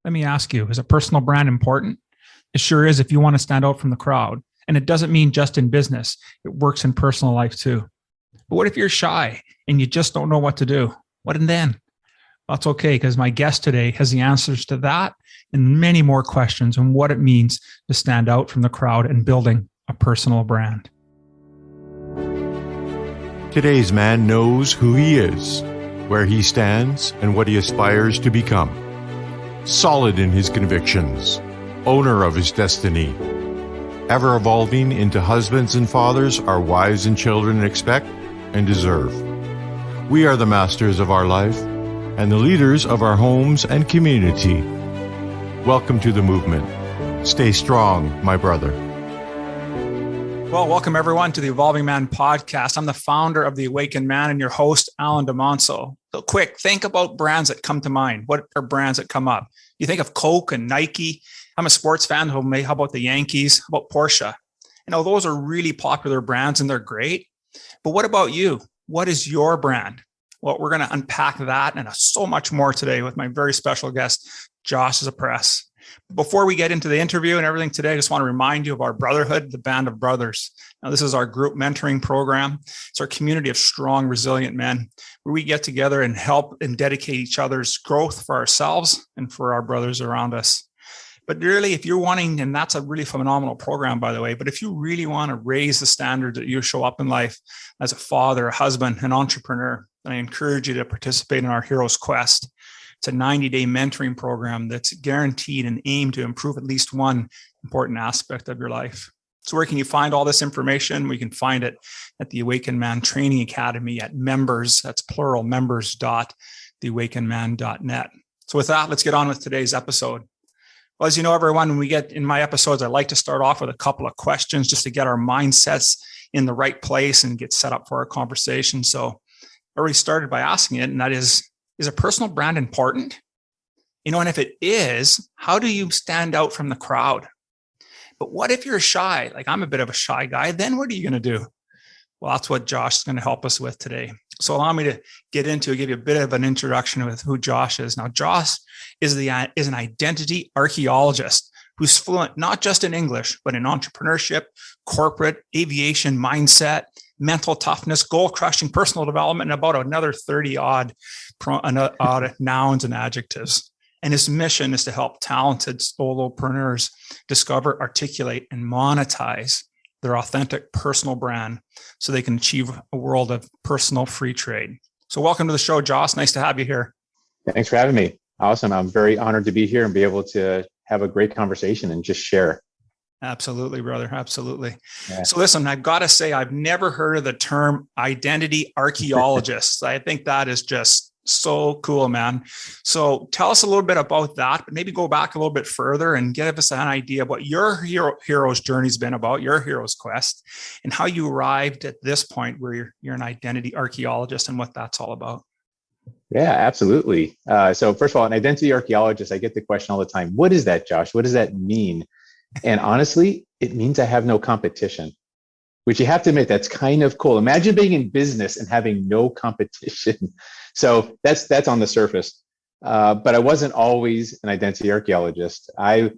Let me ask you, is a personal brand important? It sure is if you want to stand out from the crowd. And it doesn't mean just in business, it works in personal life too. But what if you're shy and you just don't know what to do? What then? That's okay, because my guest today has the answers to that and many more questions on what it means to stand out from the crowd and building a personal brand. Today's man knows who he is, where he stands, and what he aspires to become. Solid in his convictions, owner of his destiny, ever evolving into husbands and fathers our wives and children expect and deserve. We are the masters of our life and the leaders of our homes and community. Welcome to the movement. Stay strong, my brother. Well, welcome everyone to the Evolving Man podcast. I'm the founder of The Awakened Man and your host, Alan DeMonso. So quick, think about brands that come to mind. What are brands that come up? You think of Coke and Nike. I'm a sports fan. How about the Yankees? How about Porsche? Those are really popular brands and they're great. But what about you? What is your brand? Well, we're going to unpack that and so much more today with my very special guest, Joshua Zepess. Before we get into the interview and everything today, I just want to remind you of our brotherhood, the Band of Brothers. Now, this is our group mentoring program. It's our community of strong, resilient men where we get together and help and dedicate each other's growth for ourselves and for our brothers around us. But really, if you're wanting, and that's a really phenomenal program, by the way, but if you really want to raise the standards that you show up in life as a father, a husband, an entrepreneur, then I encourage you to participate in our Hero's Quest. It's a 90-day mentoring program that's guaranteed and aimed to improve at least one important aspect of your life. So where can you find all this information? We can find it at the Awakened Man Training Academy at members, that's plural, members.theawakenedman.net. So with that, let's get on with today's episode. Well, as you know, everyone, when we get in my episodes, I like to start off with a couple of questions just to get our mindsets in the right place and get set up for our conversation. So I already started by asking it, and that is a personal brand important? And if it is, how do you stand out from the crowd? But what if you're shy? Like I'm a bit of a shy guy, then what are you going to do? Well, that's what Josh is going to help us with today. So allow me to give you a bit of an introduction with who Josh is. Now, Josh is an identity archeologist who's fluent not just in English, but in entrepreneurship, corporate, aviation, mindset, mental toughness, goal-crushing, personal development, and about another 30 odd nouns and adjectives. And his mission is to help talented solopreneurs discover, articulate, and monetize their authentic personal brand so they can achieve a world of personal free trade. So welcome to the show, Josh. Nice to have you here. Thanks for having me. Awesome. I'm very honored to be here and be able to have a great conversation and just share. Absolutely, brother. Absolutely. Yeah. So listen, I've got to say, I've never heard of the term identity archeologist. I think that is just so cool, man. So tell us a little bit about that, but maybe go back a little bit further and give us an idea of what your hero's journey's been about, your hero's quest, and how you arrived at this point where you're an identity archeologist and what that's all about. Yeah, absolutely. So first of all, an identity archeologist, I get the question all the time. What is that, Josh? What does that mean? And honestly, it means I have no competition, which you have to admit, that's kind of cool. Imagine being in business and having no competition. So that's on the surface. But I wasn't always an identity archeologist. I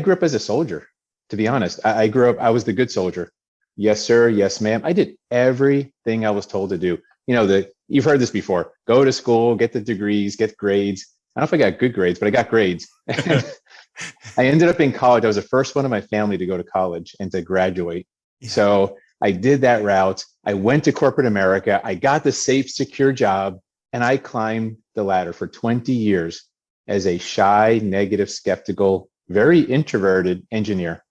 grew up as a soldier, to be honest. I was the good soldier. Yes, sir. Yes, ma'am. I did everything I was told to do. You've heard this before. Go to school, get the degrees, get grades. I don't know if I got good grades, but I got grades. I ended up in college. I was the first one in my family to go to college and to graduate. Yeah. So I did that route. I went to corporate America. I got the safe, secure job, and I climbed the ladder for 20 years as a shy, negative, skeptical, very introverted engineer.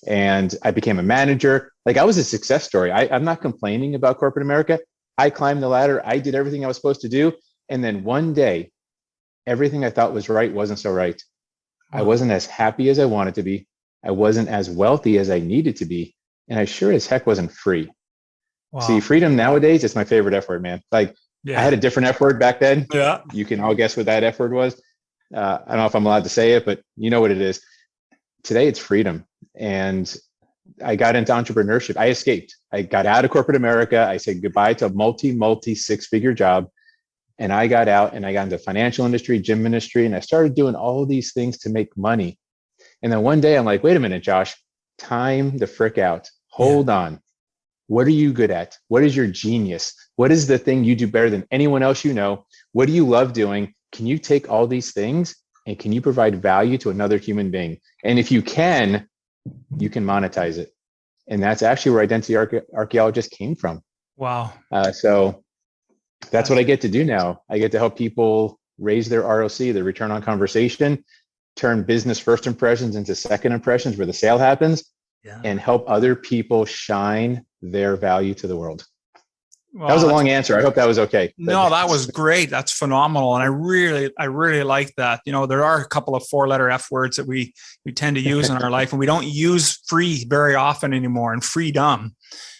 And I became a manager. Like I was a success story. I'm not complaining about corporate America. I climbed the ladder. I did everything I was supposed to do. And then one day, everything I thought was right wasn't so right. I wasn't as happy as I wanted to be. I wasn't as wealthy as I needed to be. And I sure as heck wasn't free. Wow. See, freedom nowadays, it's my favorite F word, man. Like I had a different F word back then. Yeah. You can all guess what that F word was. I don't know if I'm allowed to say it, but you know what it is. Today it's freedom. And I got into entrepreneurship. I escaped. I got out of corporate America. I said goodbye to a multi six-figure job. And I got out and I got into financial industry, gym industry, and I started doing all of these things to make money. And then one day I'm like, wait a minute, Josh, time the frick out. Hold on. What are you good at? What is your genius? What is the thing you do better than anyone else you know? What do you love doing? Can you take all these things and can you provide value to another human being? And if you can monetize it. And that's actually where Identity Archeologist came from. Wow. So that's what I get to do now. I get to help people raise their ROC, their return on conversation, turn business first impressions into second impressions where the sale happens, and help other people shine their value to the world. Well, that was a long answer. I hope that was okay. No, that was great. That's phenomenal. And I really like that. You know, there are a couple of 4-letter F words that we tend to use in our life, and we don't use free very often anymore, and freedom,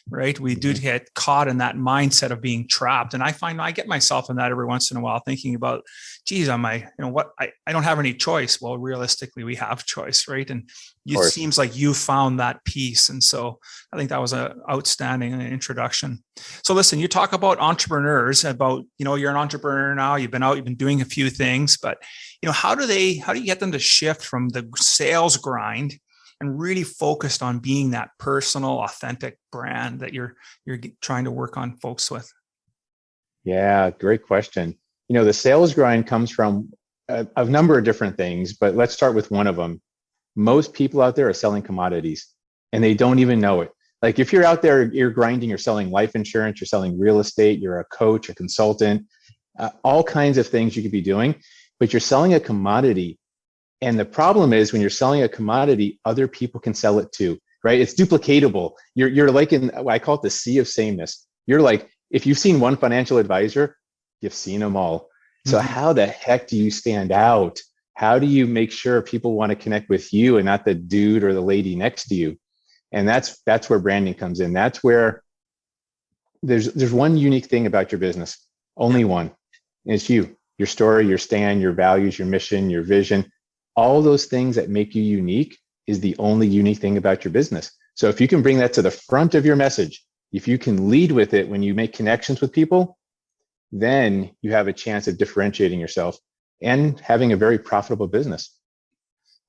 right? We do get caught in that mindset of being trapped. And I find I get myself in that every once in a while, thinking about, geez, I don't have any choice. Well, realistically, we have choice, right? And it seems like you found that piece. And so I think that was an outstanding introduction. So listen, you talk about entrepreneurs, about, you're an entrepreneur now, you've been doing a few things, but, how do you get them to shift from the sales grind and really focused on being that personal, authentic brand that you're trying to work on folks with? Yeah, great question. The sales grind comes from a number of different things, but let's start with one of them. Most people out there are selling commodities and they don't even know it. Like if you're out there, you're grinding, you're selling life insurance, you're selling real estate, you're a coach, a consultant, all kinds of things you could be doing, but you're selling a commodity. And the problem is when you're selling a commodity, other people can sell it too, right? It's duplicatable. You're like I call it the sea of sameness. You're like, if you've seen one financial advisor, you've seen them all. So how the heck do you stand out? How do you make sure people want to connect with you and not the dude or the lady next to you? And that's where branding comes in. That's where there's one unique thing about your business, only one. And it's you, your story, your stand, your values, your mission, your vision. All those things that make you unique is the only unique thing about your business. So if you can bring that to the front of your message, if you can lead with it when you make connections with people, then you have a chance of differentiating yourself and having a very profitable business.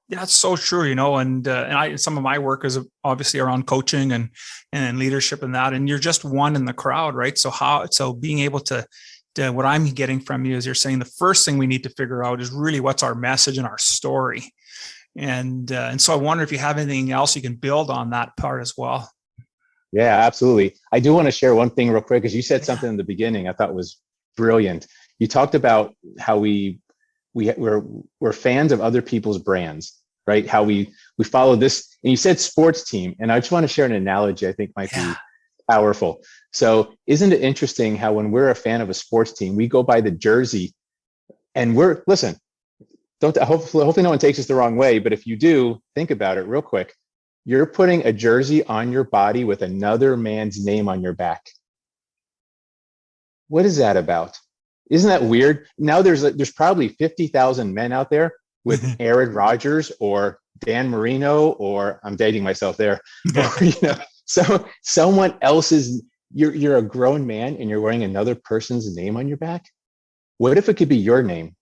Yeah, that's so true, and some of my work is obviously around coaching and leadership and that, and you're just one in the crowd, right? So being able to what I'm getting from you is you're saying the first thing we need to figure out is really what's our message and our story. And so I wonder if you have anything else you can build on that part as well. Yeah, absolutely. I do want to share one thing real quick, because you said something in the beginning I thought was brilliant. You talked about how we're fans of other people's brands, right? How we follow this, and you said sports team, and I just want to share an analogy I think might be powerful. So isn't it interesting how when we're a fan of a sports team, we go by the jersey, and hopefully no one takes us the wrong way, but if you do, think about it real quick. You're putting a jersey on your body with another man's name on your back. What is that about? Isn't that weird? Now there's probably 50,000 men out there with Aaron Rodgers or Dan Marino, or I'm dating myself there. So someone else's, you're a grown man and you're wearing another person's name on your back. What if it could be your name?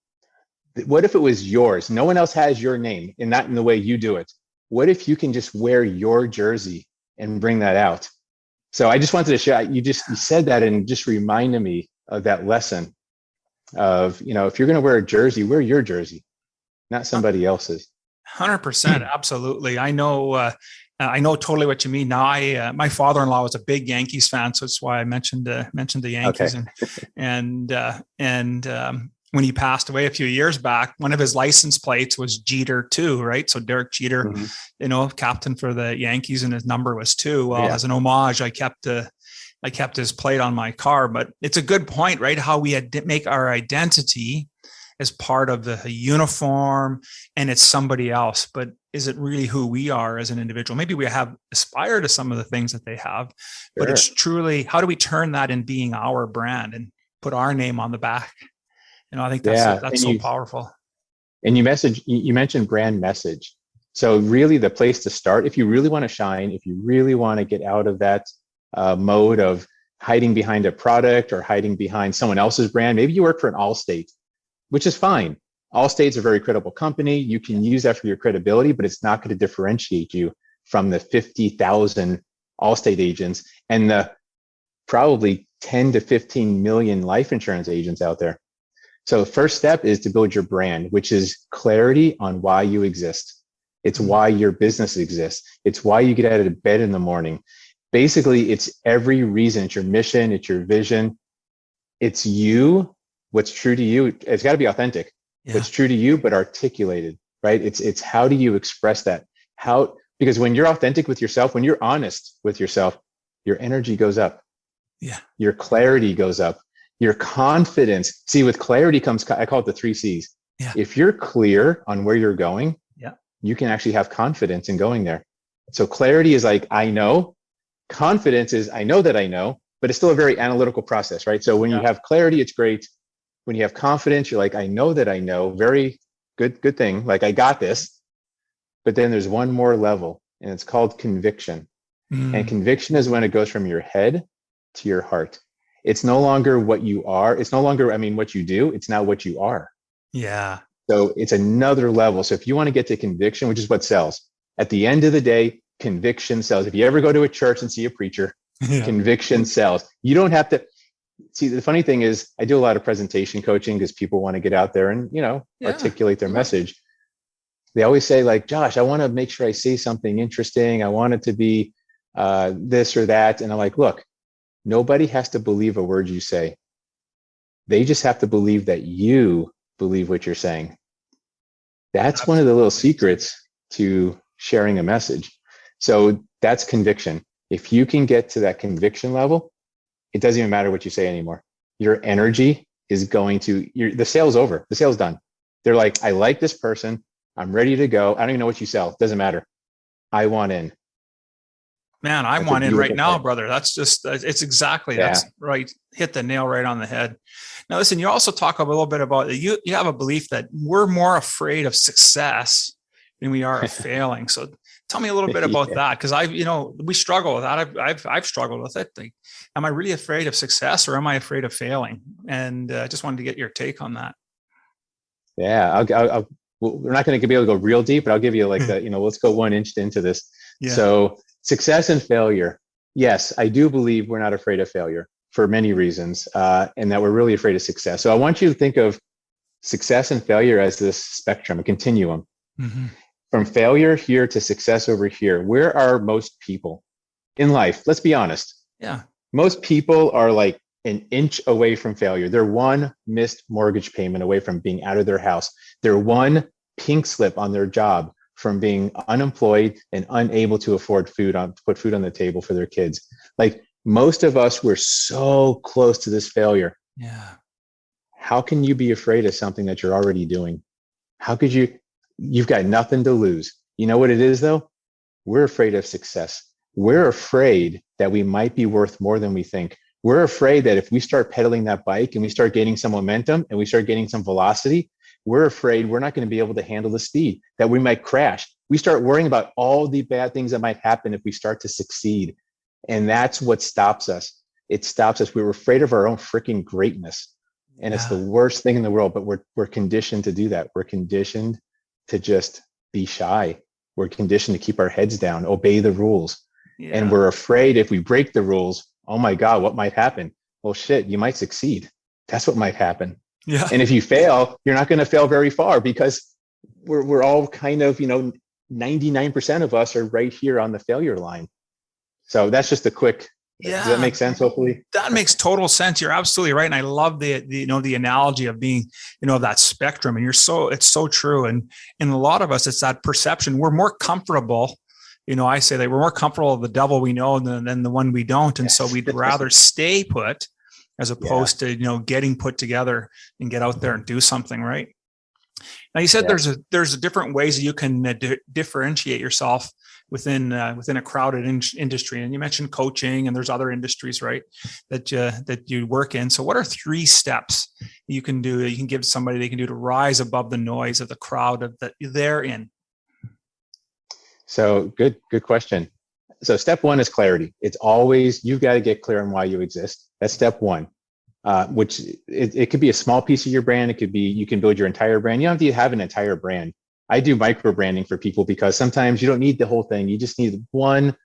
What if it was yours? No one else has your name, and not in the way you do it. What if you can just wear your jersey and bring that out? So I just wanted to share, you said that and just reminded me of that lesson of, if you're going to wear a jersey, wear your jersey, not somebody else's. 100%. Absolutely. I know totally what you mean. Now, my father-in-law was a big Yankees fan, so that's why I mentioned the Yankees. Okay. And when he passed away a few years back, one of his license plates was Jeter 2, right? So Derek Jeter, captain for the Yankees, and his number was 2. Well, as an homage, I kept his plate on my car. But it's a good point, right? How we had to make our identity as part of the uniform, and it's somebody else. But is it really who we are as an individual? Maybe we have aspired to some of the things that they have, but it's truly, how do we turn that in being our brand and put our name on the back? I think that's so powerful. And you mentioned brand message. So really the place to start, if you really want to shine, if you really want to get out of that mode of hiding behind a product or hiding behind someone else's brand. Maybe you work for an Allstate, which is fine. Allstate's a very credible company. You can use that for your credibility, but it's not going to differentiate you from the 50,000 Allstate agents and the probably 10 to 15 million life insurance agents out there. So the first step is to build your brand, which is clarity on why you exist. It's why your business exists. It's why you get out of bed in the morning. Basically, it's every reason. It's your mission. It's your vision. It's you. What's true to you. It's got to be authentic. Yeah. What's true to you, but articulated, right? It's how do you express that? Because when you're authentic with yourself, when you're honest with yourself, your energy goes up. Yeah. Your clarity goes up. Your confidence. See, with clarity comes, I call it the 3 C's. Yeah. If you're clear on where you're going, yeah, you can actually have confidence in going there. So clarity is like, I know. Confidence is, I know that I know, but it's still a very analytical process, right? So when you have clarity, it's great. When you have confidence, you're like, I know that I know. Very good thing. Like, I got this. But then there's one more level, and it's called conviction. And conviction is when it goes from your head to your heart. It's no longer what you are. It's no longer, what you do. It's now what you are. Yeah. So it's another level. So if you want to get to conviction, which is what sells, at the end of the day, conviction sells. If you ever go to a church and see a preacher, conviction sells. You don't have to. See, the funny thing is, I do a lot of presentation coaching because people want to get out there and, articulate their message. They always say, like, Josh, I want to make sure I say something interesting. I want it to be this or that. And I'm like, look, nobody has to believe a word you say. They just have to believe that you believe what you're saying. That's one of the little secrets to sharing a message. So that's conviction. If you can get to that conviction level, it doesn't even matter what you say anymore. Your energy is going to, the sale's over. The sale's done. They're like, I like this person. I'm ready to go. I don't even know what you sell. Doesn't matter. I want in. Man, I want in right now, brother. That's just, it's exactly, that's right. Hit the nail right on the head. Now, listen, you also talk a little bit about, you have a belief that we're more afraid of success than we are of failing. So tell me a little bit about that. Cause we struggle with that. I've struggled with it. Like, am I really afraid of success or am I afraid of failing? And I just wanted to get your take on that. Yeah. We're not going to be able to go real deep, but I'll give you like let's go 1 inch into this. Yeah. So success and failure. Yes, I do believe we're not afraid of failure for many reasons, and that we're really afraid of success. So I want you to think of success and failure as this spectrum, a continuum. Mm-hmm. From failure here to success over here. Where are most people in life? Let's be honest. Yeah. Most people are like an inch away from failure. They're one missed mortgage payment away from being out of their house. They're one pink slip on their job from being unemployed and unable to afford put food on the table for their kids. Like, most of us, we're so close to this failure. Yeah. How can you be afraid of something that you're already doing? How could you've got nothing to lose. You know what it is though? We're afraid of success. We're afraid that we might be worth more than we think. We're afraid that if we start pedaling that bike and we start gaining some momentum and we start gaining some velocity, we're afraid we're not going to be able to handle the speed, that we might crash. We start worrying about all the bad things that might happen if we start to succeed. And that's what stops us. It stops us. We're afraid of our own freaking greatness. And it's the worst thing in the world, but we're conditioned to do that. We're conditioned to just be shy. We're conditioned to keep our heads down, obey the rules. Yeah. And we're afraid if we break the rules, oh my God, what might happen? Well, shit, you might succeed. That's what might happen. Yeah. And if you fail, you're not going to fail very far because we're all kind of, 99% of us are right here on the failure line. So that's just a quick. Yeah. Does that make sense? Hopefully that makes total sense. You're absolutely right. And I love the analogy of being, that spectrum, and it's so true. And in a lot of us, it's that perception. We're more comfortable. I say that we're more comfortable with the devil we know than the one we don't. And so we'd rather stay put as opposed to, getting put together and get out there and do something, right? Now you said there's different ways that you can differentiate yourself within a crowded industry, and you mentioned coaching, and there's other industries, right, that you work in. So what are 3 steps you can do that you can give somebody they can do to rise above the noise of the crowd that they're in? So good question. So step one is clarity. It's always, you've got to get clear on why you exist. That's step one, which it could be a small piece of your brand. It could be, you can build your entire brand. You don't have to have an entire brand. I do micro branding for people because sometimes you don't need the whole thing. You just need one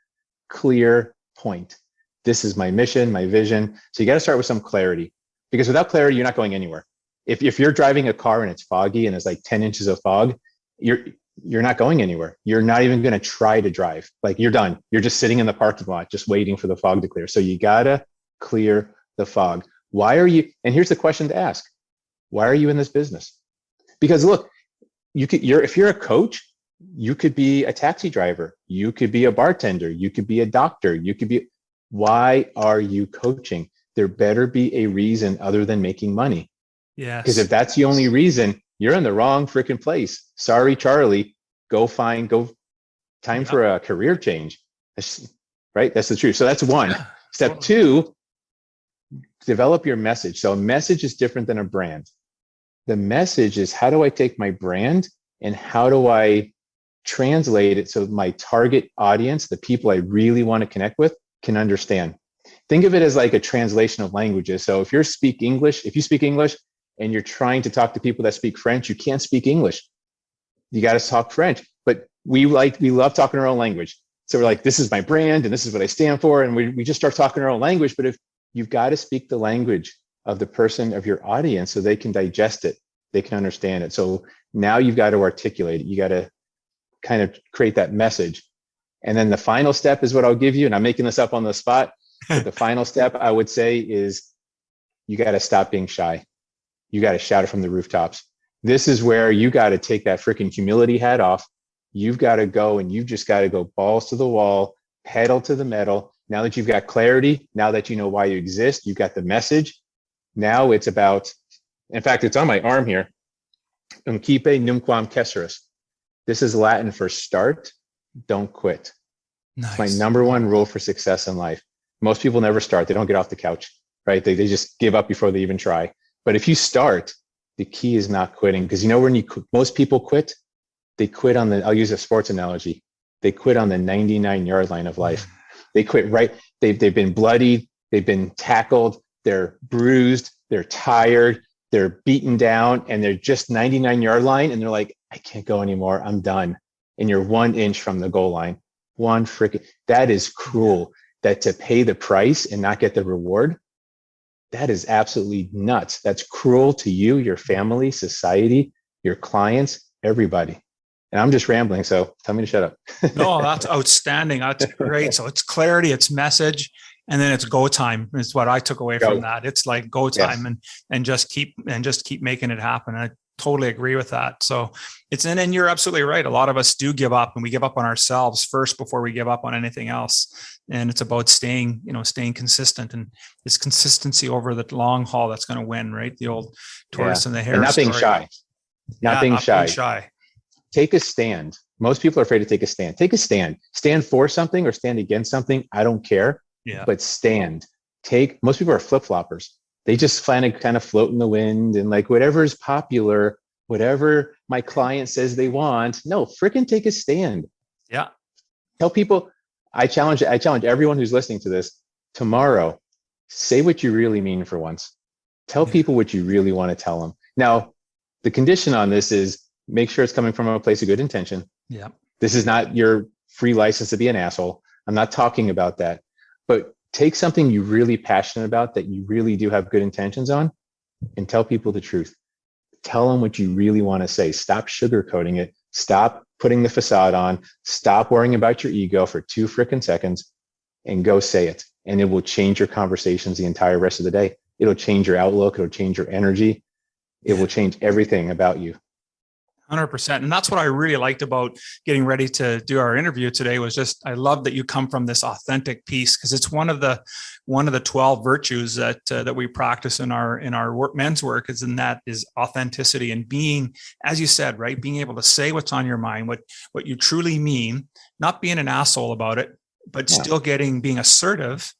clear point. This is my mission, my vision. So you got to start with some clarity, because without clarity, you're not going anywhere. If you're driving a car and it's foggy and there's like 10 inches of fog, you're not going anywhere. You're not even going to try to drive. Like, you're done. You're just sitting in the parking lot, just waiting for the fog to clear. So you got to clear the fog. Why are you, and here's the question to ask. Why are you in this business? Because look, if you're a coach, you could be a taxi driver. You could be a bartender. You could be a doctor. Why are you coaching? There better be a reason other than making money. Yes. Because if that's the only reason, you're in the wrong freaking place. Sorry, Charlie. Time for a career change. Right? That's the truth. So that's one. Yeah. Step two, develop your message. So a message is different than a brand. The message is, how do I take my brand and how do I translate it so my target audience, the people I really want to connect with, can understand? Think of it as like a translation of languages. So if you speak English and you're trying to talk to people that speak French, you can't speak English. You got to talk French. But we love talking our own language. So we're like, this is my brand and this is what I stand for. And we just start talking our own language. But if you've got to speak the language of the person, of your audience, so they can digest it, they can understand it. So now you've got to articulate it. You got to kind of create that message. And then the final step is what I'll give you. And I'm making this up on the spot. But the final step I would say is, you got to stop being shy. You got to shout it from the rooftops. This is where you got to take that freaking humility hat off. You've got to go and you've just got to go balls to the wall, pedal to the metal. Now that you've got clarity, now that you know why you exist, you've got the message. Now it's about, in fact, it's on my arm here. Unquipe numquam cesseris. This is Latin for start, don't quit. Nice. It's my number one rule for success in life. Most people never start. They don't get off the couch, right? They just give up before they even try. But if you start, the key is not quitting. Because when most people quit, they quit on I'll use a sports analogy. They quit on the 99-yard line of life. They quit right. They've been bloodied. They've been tackled. They're bruised. They're tired. They're beaten down, and they're just 99-yard line. And they're like, I can't go anymore. I'm done. And you're 1 inch from the goal line. That is cruel. That to pay the price and not get the reward, that is absolutely nuts. That's cruel to you, your family, society, your clients, everybody. And I'm just rambling, so tell me to shut up. No, that's outstanding. That's great. So it's clarity, it's message, and then it's go time is what I took away from that. It's like go time. Yes. and just keep making it happen. I totally agree with that. So and you're absolutely right. A lot of us do give up, and we give up on ourselves first before we give up on anything else. And it's about staying consistent, and it's consistency over the long haul that's going to win, right? The old tortoise and the hare. And not being shy. Not being shy. Take a stand. Most people are afraid to take a stand. Take a stand. Stand for something or stand against something. I don't care. Yeah. But stand. Most people are flip-floppers. They just kind of float in the wind and like whatever is popular, whatever my client says they want. No, freaking take a stand. Yeah. Tell people, I challenge everyone who's listening to this tomorrow, say what you really mean for once. Tell people what you really want to tell them. Now, the condition on this is make sure it's coming from a place of good intention. Yeah. This is not your free license to be an asshole. I'm not talking about that. But take something you're really passionate about that you really do have good intentions on and tell people the truth. Tell them what you really want to say. Stop sugarcoating it. Stop putting the facade on. Stop worrying about your ego for 2 freaking seconds and go say it. And it will change your conversations the entire rest of the day. It'll change your outlook. It'll change your energy. It will change everything about you. 100%. And that's what I really liked about getting ready to do our interview today was just, I love that you come from this authentic piece, because it's one of the 12 virtues that we practice in our work, men's work is authenticity and being, as you said, right? Being able to say what's on your mind, what you truly mean, not being an asshole about it, but still being assertive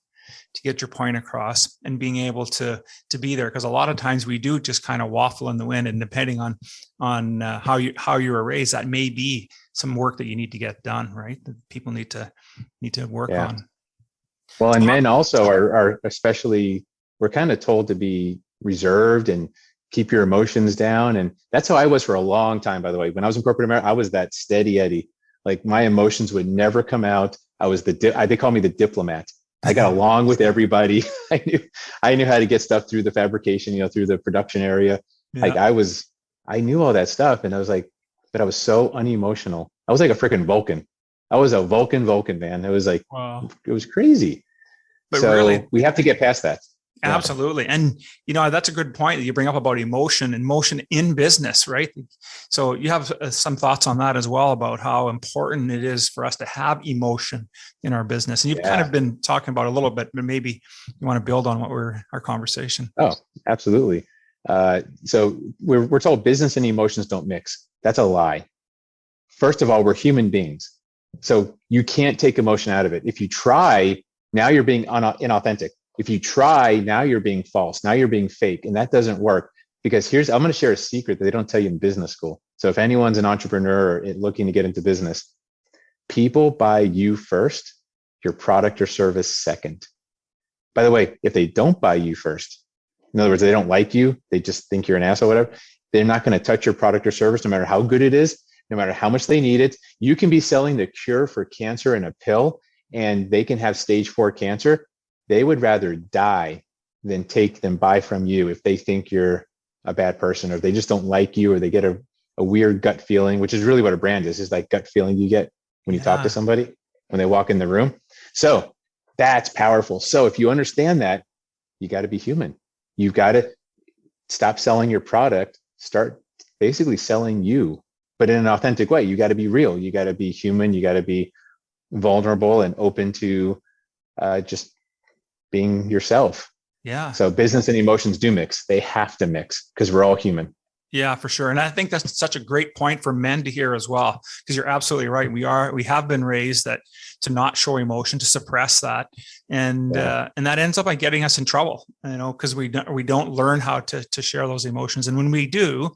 to get your point across and being able to be there. Because a lot of times we do just kind of waffle in the wind, and depending on how you were raised, that may be some work that you need to get done, right? That people need to work on. Well, and men also are especially, we're kind of told to be reserved and keep your emotions down. And that's how I was for a long time, by the way. When I was in corporate America, I was that steady Eddie. Like my emotions would never come out. I was they call me the diplomat. I got along with everybody. I knew how to get stuff through the fabrication, through the production area. Yeah. Like I knew all that stuff. And I was like, but I was so unemotional. I was like a freaking Vulcan. I was a Vulcan, man. It was like, wow. It was crazy. But so really, we have to get past that. Absolutely. And, that's a good point that you bring up about emotion in business, right? So you have some thoughts on that as well, about how important it is for us to have emotion in our business. And you've kind of been talking about it a little bit, but maybe you want to build on our conversation. Oh, absolutely. So we're told business and emotions don't mix. That's a lie. First of all, we're human beings. So you can't take emotion out of it. If you try, now you're being inauthentic. If you try, now you're being false. Now you're being fake. And that doesn't work, because I'm going to share a secret that they don't tell you in business school. So if anyone's an entrepreneur or looking to get into business, people buy you first, your product or service second. By the way, if they don't buy you first, in other words, they don't like you, they just think you're an asshole, whatever, they're not going to touch your product or service, no matter how good it is, no matter how much they need it. You can be selling the cure for cancer in a pill, and they can have stage 4 cancer. They would rather die than buy from you if they think you're a bad person, or they just don't like you, or they get a weird gut feeling, which is really what a brand is that gut feeling you get when you talk to somebody, when they walk in the room. So that's powerful. So if you understand that, you got to be human. You've got to stop selling your product, start basically selling you, but in an authentic way. You got to be real. You got to be human. You got to be vulnerable and open to just being yourself. Yeah. So business and emotions do mix. They have to mix, because we're all human. Yeah, for sure. And I think that's such a great point for men to hear as well, because you're absolutely right. We have been raised to not show emotion, to suppress that. And that ends up by getting us in trouble, because we don't learn how to share those emotions. And when we do,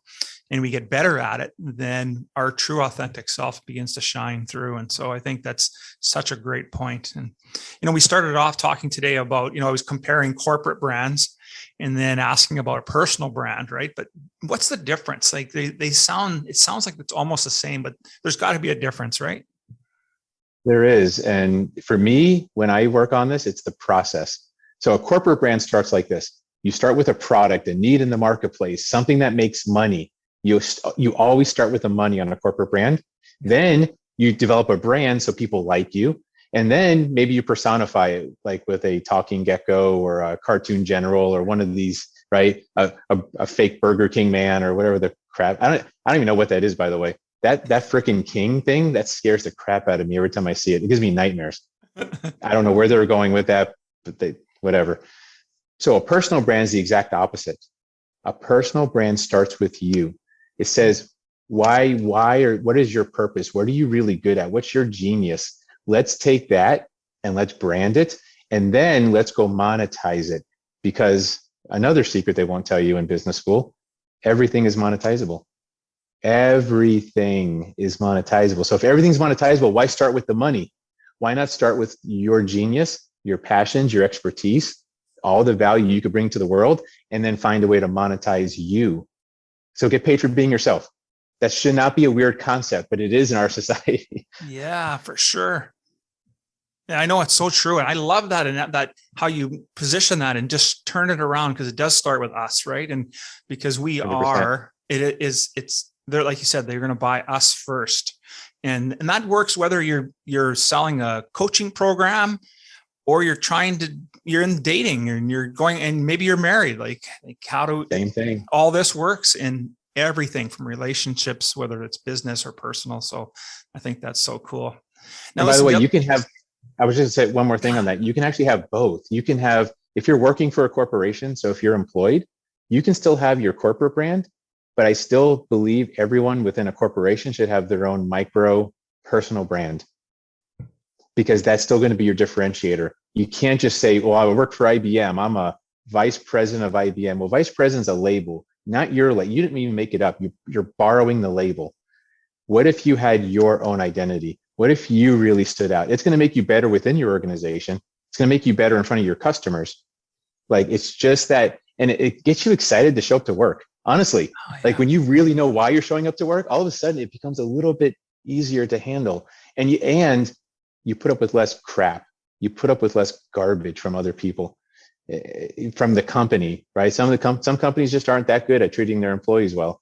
and we get better at it, then our true authentic self begins to shine through. And so I think that's such a great point. And, we started off talking today about, I was comparing corporate brands and then asking about a personal brand, right? But what's the difference? Like it sounds like it's almost the same, but there's got to be a difference, right? There is. And for me, when I work on this, it's the process. So a corporate brand starts like this. You start with a product, a need in the marketplace, something that makes money. You always start with the money on a corporate brand. Then you develop a brand so people like you. And then maybe you personify it, like with a talking gecko or a cartoon general or one of these, right? A fake Burger King man or whatever the crap. I don't even know what that is, by the way. That freaking king thing, that scares the crap out of me every time I see it. It gives me nightmares. I don't know where they were going with that, but whatever. So a personal brand is the exact opposite. A personal brand starts with you. It says, why, or what is your purpose? What are you really good at? What's your genius? Let's take that and let's brand it. And then let's go monetize it. Because another secret they won't tell you in business school, everything is monetizable. Everything is monetizable. So if everything's monetizable, why start with the money? Why not start with your genius, your passions, your expertise, all the value you could bring to the world, and then find a way to monetize you? So get paid for being yourself. That should not be a weird concept, but it is in our society. Yeah, for sure. Yeah, I know it's so true. And I love that. And that how you position that and just turn it around, because it does start with us, right? And because we 100%. It's they're, like you said, they're going to buy us first. And that works whether you're selling a coaching program or you're in dating and you're going, and maybe you're married, like same thing. All this works in everything from relationships, whether it's business or personal. So I think that's so cool. Now, by the way, you can have, I was just going to say one more thing on that. You can actually have both. You can have, if you're working for a corporation, so if you're employed, you can still have your corporate brand, but I still believe everyone within a corporation should have their own micro personal brand, because that's still going to be your differentiator. You can't just say, well, I work for IBM. I'm a vice president of IBM. Well, vice president's a label, not your label. You didn't even make it up. You're borrowing the label. What if you had your own identity? What if you really stood out? It's going to make you better within your organization. It's going to make you better in front of your customers. Like, it's just that, and it gets you excited to show up to work. Honestly, like when you really know why you're showing up to work, all of a sudden it becomes a little bit easier to handle. And you put up with less crap. You put up with less garbage from other people, from the company, right? Some companies just aren't that good at treating their employees well.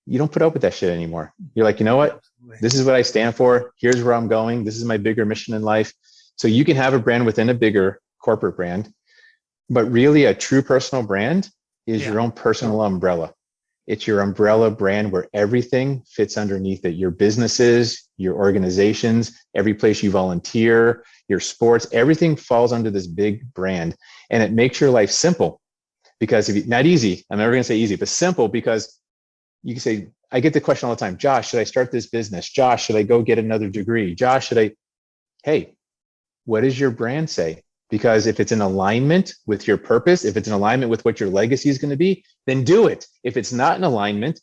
You don't put up with that shit anymore. You're like, you know what? This is what I stand for. Here's where I'm going. This is my bigger mission in life. So you can have a brand within a bigger corporate brand, but really a true personal brand is your own personal umbrella. It's your umbrella brand where everything fits underneath it. Your businesses, your organizations, every place you volunteer, your sports, everything falls under this big brand. And it makes your life simple, because not easy, I'm never going to say easy, but simple, because you can say, I get the question all the time, Josh, should I start this business? Josh, should I go get another degree? Josh, hey, what does your brand say? Because if it's in alignment with your purpose, if it's in alignment with what your legacy is going to be, then do it. If it's not in alignment,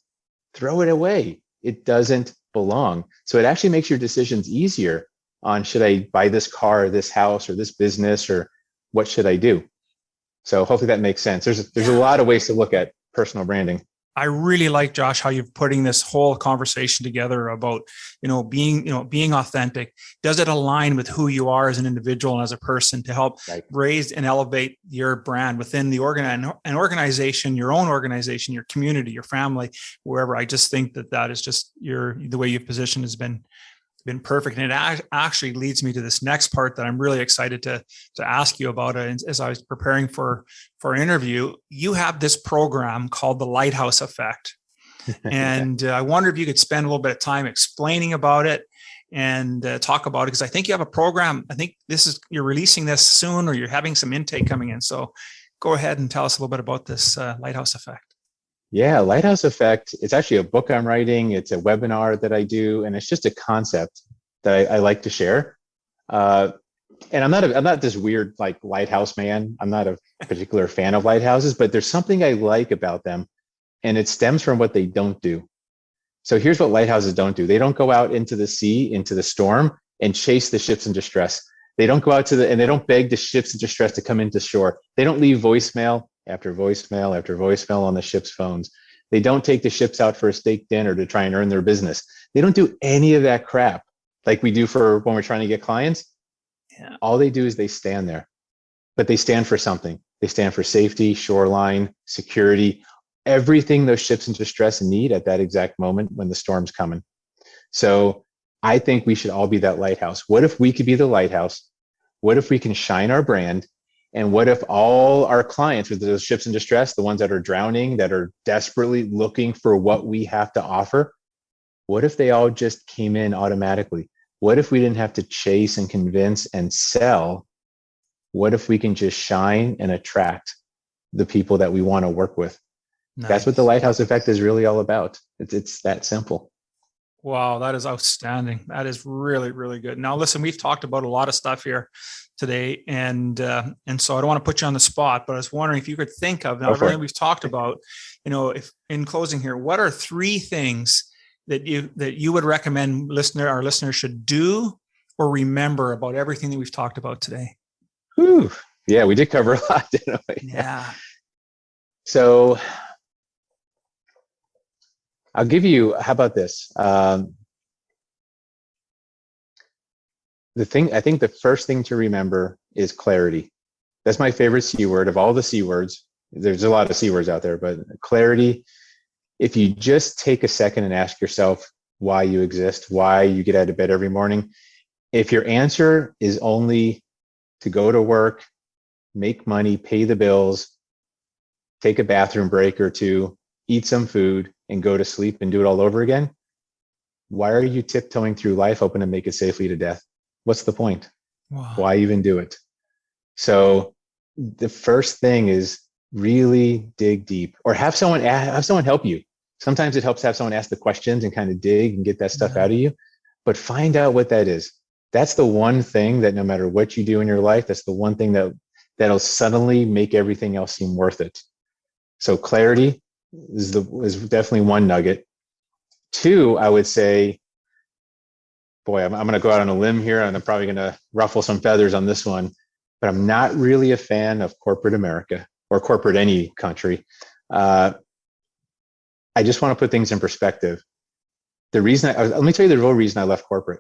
throw it away. It doesn't belong. So it actually makes your decisions easier on, should I buy this car, or this house, or this business, or what should I do? So hopefully that makes sense. There's a lot of ways to look at personal branding. I really like, Josh, how you're putting this whole conversation together about, being authentic. Does it align with who you are as an individual and as a person to help raise and elevate your brand within the an organization, your own organization, your community, your family, wherever? I just think that is just the way you've positioned has been perfect. And it actually leads me to this next part that I'm really excited to ask you about. As I was preparing for our interview, you have this program called the Lighthouse Effect. And I wonder if you could spend a little bit of time explaining about it and talk about it, because I think you have a program. I think you're releasing this soon, or you're having some intake coming in. So go ahead and tell us a little bit about this Lighthouse Effect. Yeah, Lighthouse Effect. It's actually a book I'm writing. It's a webinar that I do, and it's just a concept that I like to share. And I'm not this weird like lighthouse man. I'm not a particular fan of lighthouses, but there's something I like about them, and it stems from what they don't do. So here's what lighthouses don't do. They don't go out into the sea, into the storm, and chase the ships in distress. They don't go out and they don't beg the ships in distress to come into shore. They don't leave voicemail after voicemail after voicemail on the ship's phones. They don't take the ships out for a steak dinner to try and earn their business. They don't do any of that crap like we do for when we're trying to get clients. Yeah. All they do is they stand there, but they stand for something. They stand for safety, shoreline, security, everything those ships in distress need at that exact moment when the storm's coming. So I think we should all be that lighthouse. What if we could be the lighthouse? What if we can shine our brand? And what if all our clients with those ships in distress, the ones that are drowning, that are desperately looking for what we have to offer, what if they all just came in automatically? What if we didn't have to chase and convince and sell? What if we can just shine and attract the people that we want to work with? Nice. That's what the Lighthouse Effect is really all about. It's that simple. Wow, that is outstanding. That is really, really good. Now, listen, we've talked about a lot of stuff here today, and so I don't want to put you on the spot, but I was wondering if you could think of, now everything we've talked about, if in closing here, what are 3 things that you would recommend our listeners should do or remember about everything that we've talked about today? Whew. Yeah, we did cover a lot, didn't we? Yeah. So I'll give you, how about this? I think the first thing to remember is clarity. That's my favorite C word of all the C words. There's a lot of C words out there, but clarity. If you just take a second and ask yourself why you exist, why you get out of bed every morning, if your answer is only to go to work, make money, pay the bills, take a bathroom break or 2, eat some food, and go to sleep and do it all over again, why are you tiptoeing through life hoping to make it safely to death? What's the point? Wow. Why even do it? So the first thing is really dig deep, or have someone help you. Sometimes it helps to have someone ask the questions and kind of dig and get that stuff out of you, but find out what that is. That's the one thing that no matter what you do in your life, that's the one thing that'll suddenly make everything else seem worth it. So clarity is definitely one nugget. Two, I would say, boy, I'm going to go out on a limb here, and I'm probably going to ruffle some feathers on this one, but I'm not really a fan of corporate America or corporate any country. I just want to put things in perspective. Let me tell you the real reason I left corporate.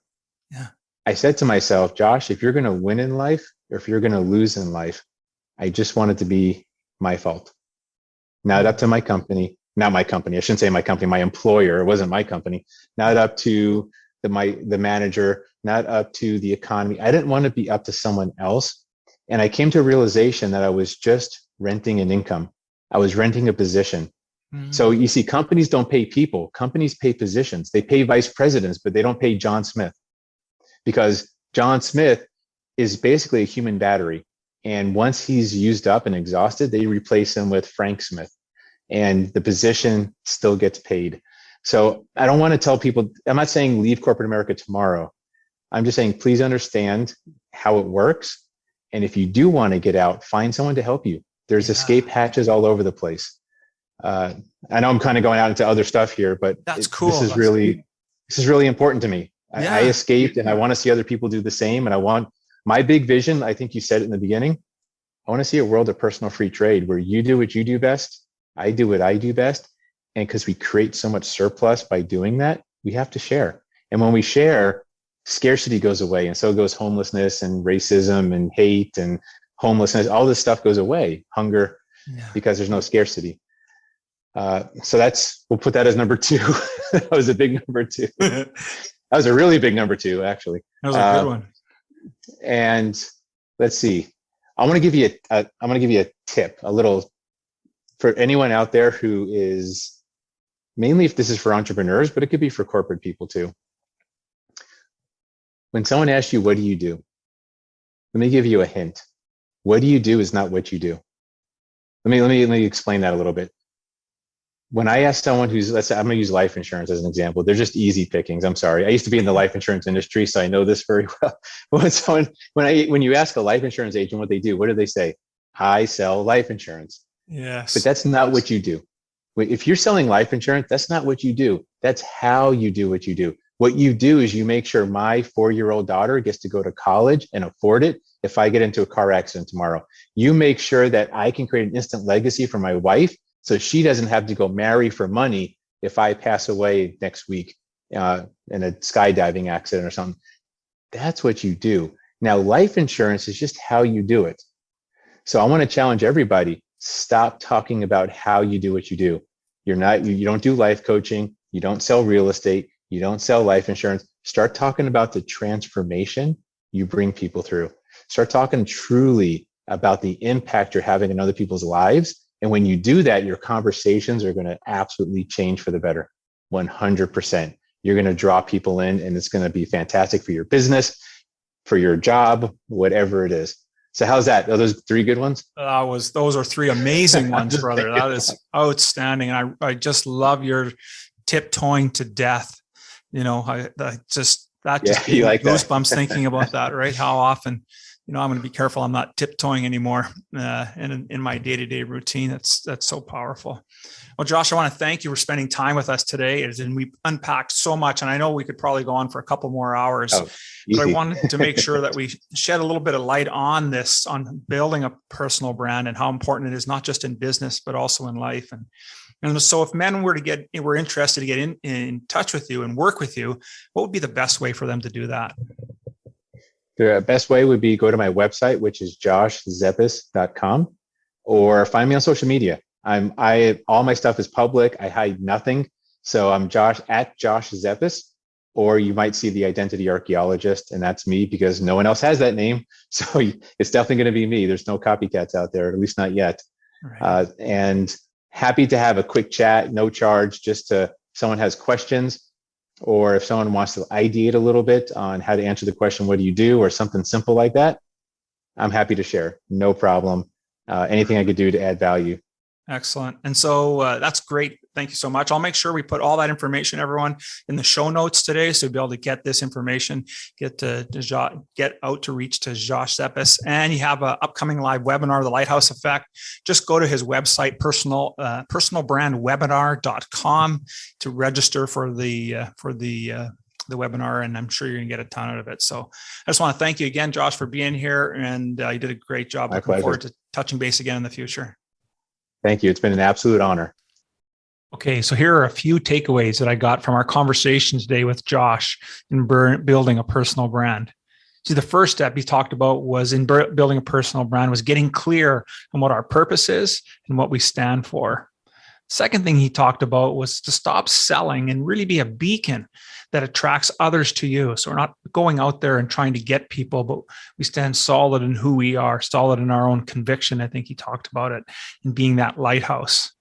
Yeah. I said to myself, Josh, if you're going to win in life or if you're going to lose in life, I just want it to be my fault. Not up to my company, not my company. I shouldn't say my company, my employer. It wasn't my company. Not up to the manager, not up to the economy. I didn't want to be up to someone else. And I came to a realization that I was just renting an income. I was renting a position. So you see, companies don't pay people. Companies pay positions. They pay vice presidents, but they don't pay John Smith, because John Smith is basically a human battery. And once he's used up and exhausted, they replace him with Frank Smith, and the position still gets paid. So I don't want to tell people, I'm not saying leave corporate America tomorrow. I'm just saying, please understand how it works. And if you do want to get out, find someone to help you. There's escape hatches all over the place. I know I'm kind of going out into other stuff here, but that's cool. This is really important to me. I escaped, and I want to see other people do the same. And I want my big vision. I think you said it in the beginning. I want to see a world of personal free trade where you do what you do best. I do what I do best. And because we create so much surplus by doing that, we have to share. And when we share, scarcity goes away. And so goes homelessness and racism and hate and homelessness. All this stuff goes away, hunger, because there's no scarcity. So we'll put that as number 2. That was a big number 2. That was a really big number 2, actually. That was a good one. And let's see. I'm going to give you a tip, a little, for anyone out there who is, mainly if this is for entrepreneurs, but it could be for corporate people too. When someone asks you, what do you do? Let me give you a hint. What do you do is not what you do. Let me explain that a little bit. When I ask someone let's say I'm going to use life insurance as an example, they're just easy pickings. I'm sorry. I used to be in the life insurance industry, so I know this very well. But when you ask a life insurance agent what they do, what do they say? I sell life insurance. Yes. But that's not what you do. If you're selling life insurance, that's not what you do. That's how you do what you do. What you do is you make sure my 4-year-old daughter gets to go to college and afford it if I get into a car accident tomorrow. You make sure that I can create an instant legacy for my wife so she doesn't have to go marry for money if I pass away next week in a skydiving accident or something. That's what you do. Now, life insurance is just how you do it. So I want to challenge everybody. Stop talking about how you do what you do. You don't do life coaching. You don't sell real estate. You don't sell life insurance. Start talking about the transformation you bring people through. Start talking truly about the impact you're having in other people's lives. And when you do that, your conversations are going to absolutely change for the better. 100%. You're going to draw people in, and it's going to be fantastic for your business, for your job, whatever it is. So how's that? Are those 3 good ones? Those are 3 amazing ones, brother. That is outstanding. And I just love your tiptoeing to death. I just gave me goosebumps thinking about that, right? How often, I'm going to be careful. I'm not tiptoeing anymore in my day-to-day routine. That's so powerful. Well, Josh, I want to thank you for spending time with us today. And we unpacked so much, and I know we could probably go on for a couple more hours, but I wanted to make sure that we shed a little bit of light on this, on building a personal brand and how important it is, not just in business, but also in life. And so if men were interested to get in touch with you and work with you, what would be the best way for them to do that? The best way would be go to my website, which is joshzepess.com, or find me on social media. All my stuff is public. I hide nothing. So I'm Josh Zepess, or you might see the Identity Archeologist, and that's me because no one else has that name. So it's definitely going to be me. There's no copycats out there, at least not yet. Right. And happy to have a quick chat, no charge, just to someone has questions, or if someone wants to ideate a little bit on how to answer the question, what do you do, or something simple like that, I'm happy to share. No problem. Anything I could do to add value. Excellent. And so that's great Thank you so much. I'll make sure we put all that information, everyone, in the show notes today, so you'll be able to get this information, get out to reach to Josh Zepess. And you have an upcoming live webinar, The Lighthouse Effect. Just go to his website, personalbrandwebinar.com, to register for the webinar, and I'm sure you're going to get a ton out of it. So I just want to thank you again, Josh, for being here, and you did a great job. My Looking pleasure. forward to touching base again in the future. Thank you. It's been an absolute honor. Okay, so here are a few takeaways that I got from our conversation today with Josh in building a personal brand. See, the first step he talked about was in building a personal brand was getting clear on what our purpose is and what we stand for. Second thing he talked about was to stop selling and really be a beacon that attracts others to you. So we're not going out there and trying to get people, but we stand solid in who we are, solid in our own conviction. I think he talked about it, and being that lighthouse.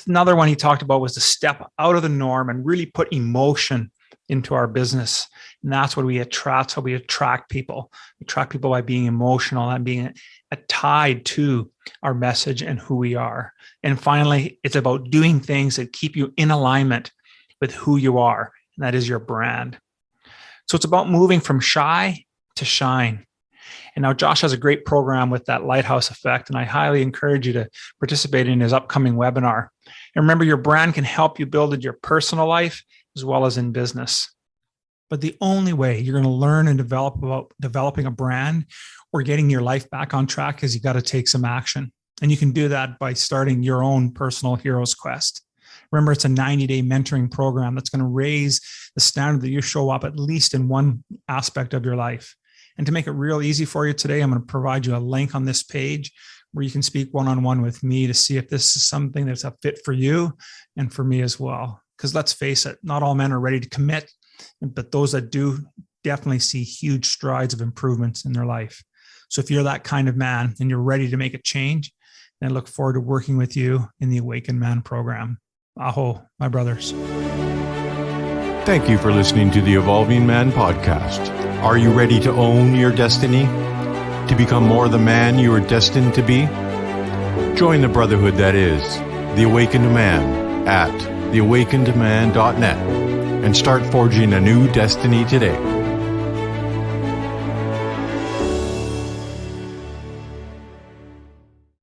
Another one he talked about was to step out of the norm and really put emotion into our business. And that's what we attract. So we attract people. We attract people by being emotional and being tied to our message and who we are. And finally, it's about doing things that keep you in alignment with who you are. And that is your brand. So it's about moving from shy to shine. And now Josh has a great program with that Lighthouse Effect, and I highly encourage you to participate in his upcoming webinar. And remember, your brand can help you build in your personal life as well as in business. But the only way you're going to learn and develop about developing a brand or getting your life back on track is you got to take some action. And you can do that by starting your own personal hero's quest. Remember, it's a 90-day mentoring program that's going to raise the standard that you show up at least in one aspect of your life. And to make it real easy for you today, I'm going to provide you a link on this page where you can speak one-on-one with me to see if this is something that's a fit for you and for me as well. Because let's face it, not all men are ready to commit, but those that do definitely see huge strides of improvements in their life. So if you're that kind of man and you're ready to make a change, then I look forward to working with you in the Awakened Man program. Aho, my brothers. Thank you for listening to the Evolving Man podcast. Are you ready to own your destiny? To become more the man you are destined to be? Join the brotherhood that is The Awakened Man at theawakenedman.net and start forging a new destiny today.